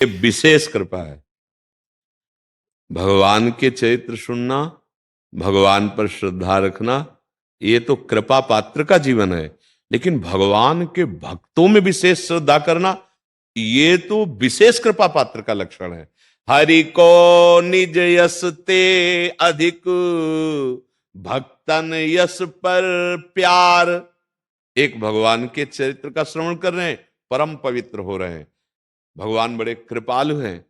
ये विशेष कृपा है। भगवान के चरित्र सुनना, भगवान पर श्रद्धा रखना, ये तो कृपा पात्र का जीवन है। लेकिन भगवान के भक्तों में विशेष श्रद्धा करना, ये तो विशेष कृपा पात्र का लक्षण है। हरि को निज यस ते अधिक, भक्तन यस पर प्यार। एक भगवान के चरित्र का श्रवण कर रहे हैं, परम पवित्र हो रहे हैं। भगवान बड़े कृपालु हैं,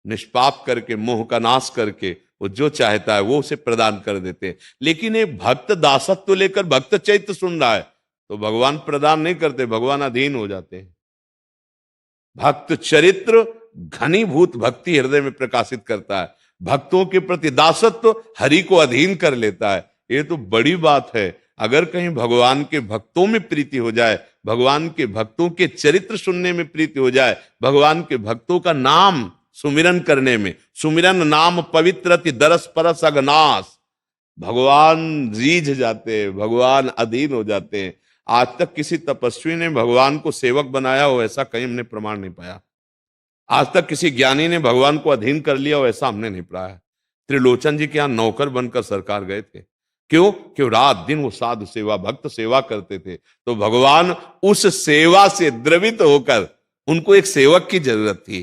निष्पाप करके, मोह का नाश करके वो जो चाहता है वो उसे प्रदान कर देते हैं। लेकिन एक भक्त दासत्व लेकर भक्त चैत्र सुन रहा है तो भगवान प्रदान नहीं करते, भगवान अधीन हो जाते हैं। भक्त चरित्र घनीभूत भक्ति हृदय में प्रकाशित करता है, भक्तों के प्रति दासत्व हरि को अधीन कर लेता है। ये तो बड़ी बात है। अगर कहीं भगवान के भक्तों में प्रीति हो जाए, भगवान के भक्तों के चरित्र सुनने में प्रीति हो जाए, भगवान के भक्तों का नाम सुमिरन करने में, सुमिरन नाम पवित्रति दरस परस अगनास, भगवान रीझ जाते हैं, भगवान अधीन हो जाते हैं। आज तक किसी तपस्वी ने भगवान को सेवक बनाया हो ऐसा कहीं हमने प्रमाण नहीं पाया। आज तक किसी ज्ञानी ने भगवान को अधीन कर लिया हो ऐसा हमने नहीं पाया। त्रिलोचन जी के यहाँ नौकर बनकर सरकार गए थे। क्यों? क्यों रात दिन वो साधु सेवा, भक्त सेवा करते थे। तो भगवान उस सेवा से द्रवित होकर, उनको एक सेवक की जरूरत थी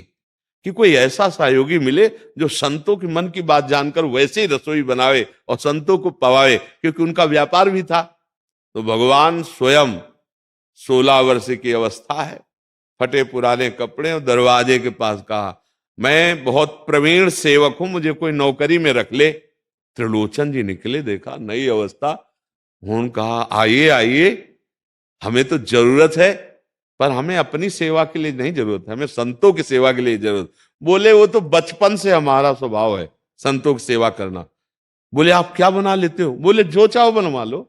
कि कोई ऐसा सहयोगी मिले जो संतों के मन की बात जानकर वैसे ही रसोई बनावे और संतों को पवावे, क्योंकि उनका व्यापार भी था। तो भगवान स्वयं 16 वर्ष की अवस्था है, फटे पुराने कपड़े और दरवाजे के पास कहा, मैं बहुत प्रवीण सेवक हूं, मुझे कोई नौकरी में रख ले। त्रिलोचन जी निकले, देखा नई अवस्था। उन्होंने कहा, आइए आइए, हमें तो जरूरत है, पर हमें अपनी सेवा के लिए नहीं जरूरत है, हमें संतों की सेवा के लिए जरूरत। बोले, वो तो बचपन से हमारा स्वभाव है संतों की सेवा करना। बोले, आप क्या बना लेते हो? बोले, जो चाहो बनवा लो,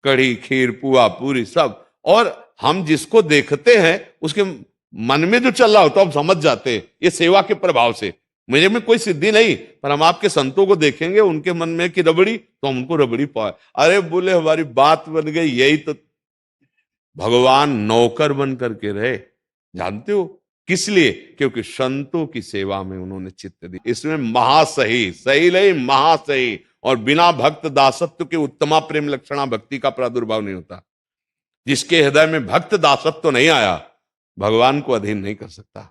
कढ़ी, खीर, पुआ, पूरी सब। और हम जिसको देखते हैं उसके मन में जो चल रहा होता है हम समझ जाते हैं, ये सेवा के प्रभाव से। मुझे में कोई सिद्धि नहीं, पर हम आपके संतों को देखेंगे, उनके मन में की रबड़ी, तो हमको रबड़ी पाए। अरे बोले, हमारी बात बन गई। यही तो भगवान नौकर बन करके रहे, जानते हो किस लिए? क्योंकि संतों की सेवा में उन्होंने चित्त दी। इसमें महासही, सही नहीं, महासही। और बिना भक्त दासत्व के उत्तमा प्रेम लक्षणा भक्ति का प्रादुर्भाव नहीं होता। जिसके हृदय में भक्त दासत्व नहीं आया, भगवान को अधीन नहीं कर सकता।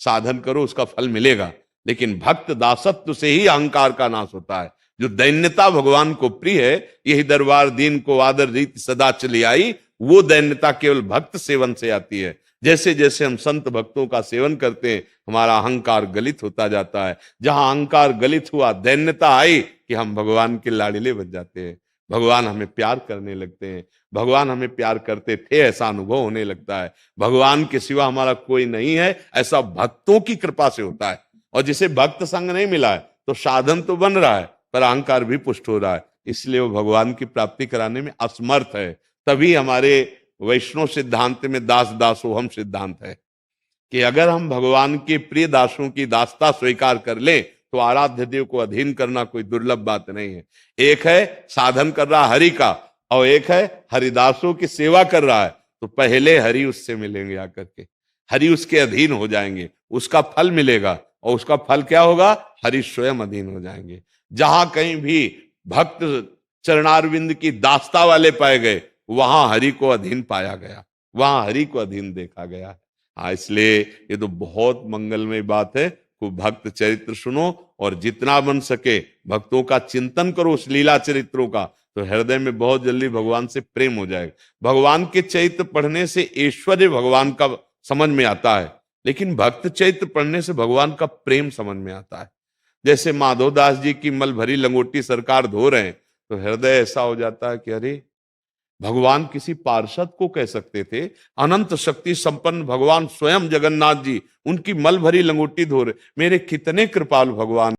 साधन करो, उसका फल मिलेगा, लेकिन भक्त दासत्व से ही अहंकार का नाश होता है। जो दैन्यता भगवान को प्रिय है, यही दरबार दीन को आदर रीति सदा चली आई, वो दैन्यता केवल भक्त सेवन से आती है। जैसे जैसे हम संत भक्तों का सेवन करते हैं, हमारा अहंकार गलित होता जाता है। जहां अहंकार गलित हुआ, दैन्यता आई कि हम भगवान के लाड़िले बन जाते हैं, भगवान हमें प्यार करने लगते हैं। भगवान हमें प्यार करते थे ऐसा अनुभव होने लगता है। भगवान के सिवा हमारा कोई नहीं है, ऐसा भक्तों की कृपा से होता है। और जिसे भक्त संग नहीं मिला है तो साधन तो बन रहा है, पर अहंकार भी पुष्ट हो रहा है, इसलिए वो भगवान की प्राप्ति कराने में असमर्थ है। तभी हमारे वैष्णव सिद्धांत में दास दासोहम सिद्धांत है कि अगर हम भगवान के प्रिय दासों की दासता स्वीकार कर लें तो आराध्य देव को अधीन करना कोई दुर्लभ बात नहीं है। एक है साधन कर रहा हरि का, और एक है हरिदासों की सेवा कर रहा है, तो पहले हरि उससे मिलेंगे आकर के, हरि उसके अधीन हो जाएंगे, उसका फल मिलेगा। और उसका फल क्या होगा? हरि स्वयं अधीन हो जाएंगे। जहां कहीं भी भक्त चरणारविंद की दास्ता वाले पाए गए, वहां हरि को अधीन पाया गया, वहां हरि को अधीन देखा गया। हाँ, इसलिए ये तो बहुत मंगलमय बात है। खूब भक्त चरित्र सुनो और जितना बन सके भक्तों का चिंतन करो, उस लीला चरित्रों का, तो हृदय में बहुत जल्दी भगवान से प्रेम हो जाएगा। भगवान के चरित्र पढ़ने से ऐश्वर्य भगवान का समझ में आता है, लेकिन भक्त चरित्र पढ़ने से भगवान का प्रेम समझ में आता है। जैसे माधवदास जी की मल भरी लंगोटी सरकार धो रहे हैं, तो हृदय ऐसा हो जाता है कि अरे, भगवान किसी पार्षद को कह सकते थे, अनंत शक्ति संपन्न भगवान स्वयं जगन्नाथ जी उनकी मल भरी लंगोटी धो रहे। मेरे कितने कृपालु भगवान।